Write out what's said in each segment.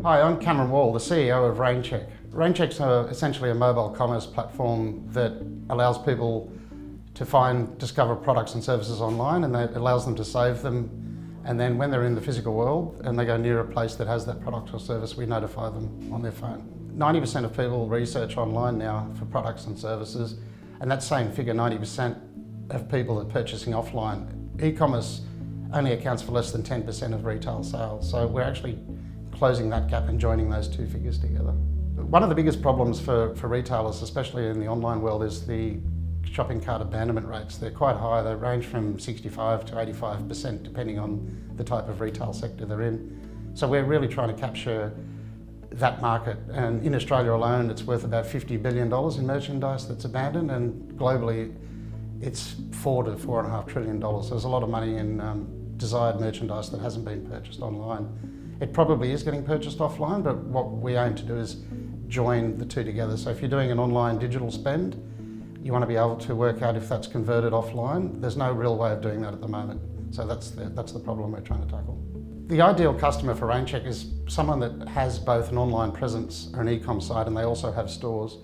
Hi, I'm Cameron Wall, the CEO of RainCheck. RainCheck's essentially a mobile commerce platform that allows people to discover products and services online, and that allows them to save them. And then when they're in the physical world and they go near a place that has that product or service, we notify them on their phone. 90% of people research online now for products and services, and that same figure, 90% of people are purchasing offline. E-commerce only accounts for less than 10% of retail sales, so we're actually closing that gap and joining those two figures together. One of the biggest problems for retailers, especially in the online world, is the shopping cart abandonment rates. They're quite high. They range from 65 to 85% depending on the type of retail sector they're in. So we're really trying to capture that market, and in Australia alone it's worth about $50 billion in merchandise that's abandoned, and globally it's $4 to $4.5 trillion. So there's a lot of money in desired merchandise that hasn't been purchased online. It probably is getting purchased offline, but what we aim to do is join the two together. So if you're doing an online digital spend, you want to be able to work out if that's converted offline. There's no real way of doing that at the moment. So that's the problem we're trying to tackle. The ideal customer for RainCheck is someone that has both an online presence or an e-com site, and they also have stores.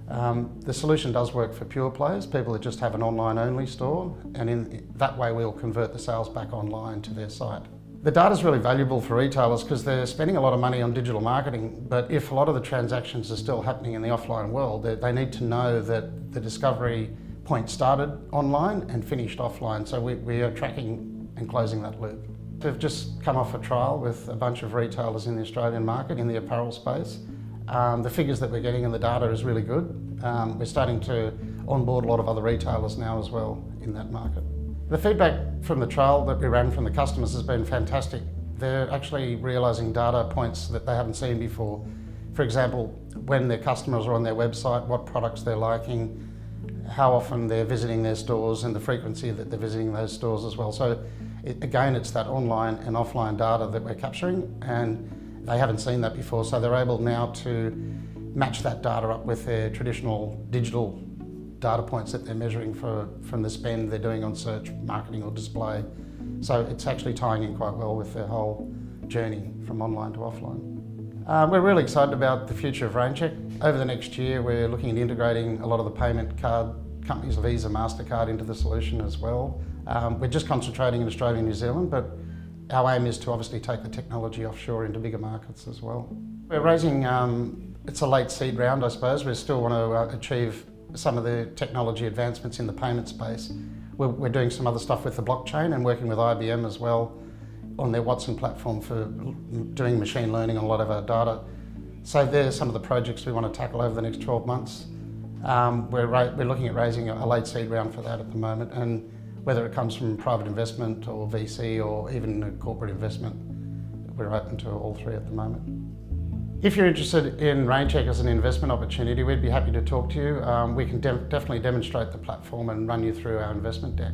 The solution does work for pure players, people that just have an online only store, and in that way we'll convert the sales back online to their site. The data is really valuable for retailers because they're spending a lot of money on digital marketing, but if a lot of the transactions are still happening in the offline world, they need to know that the discovery point started online and finished offline. So we are tracking and closing that loop. We've just come off a trial with a bunch of retailers in the Australian market in the apparel space. The figures that we're getting in the data is really good. We're starting to onboard a lot of other retailers now as well in that market. The feedback from the trial that we ran from the customers has been fantastic. They're actually realising data points that they haven't seen before. For example, when their customers are on their website, what products they're liking, how often they're visiting their stores, and the frequency that they're visiting those stores as well. So again, it's that online and offline data that we're capturing, and they haven't seen that before, so they're able now to match that data up with their traditional digital data points that they're measuring from the spend they're doing on search, marketing or display. So it's actually tying in quite well with their whole journey from online to offline. We're really excited about the future of RainCheck. Over the next year we're looking at integrating a lot of the payment card companies, Visa, MasterCard, into the solution as well. We're just concentrating in Australia and New Zealand, but our aim is to obviously take the technology offshore into bigger markets as well. We're raising, it's a late seed round I suppose. We still want to achieve some of the technology advancements in the payment space. We're doing some other stuff with the blockchain and working with IBM as well on their Watson platform for doing machine learning on a lot of our data. So there's some of the projects we want to tackle over the next 12 months. We're looking at raising a late seed round for that at the moment, and whether it comes from private investment or VC or even a corporate investment, we're open to all three at the moment. If you're interested in RainCheck as an investment opportunity, we'd be happy to talk to you. We can definitely demonstrate the platform and run you through our investment deck.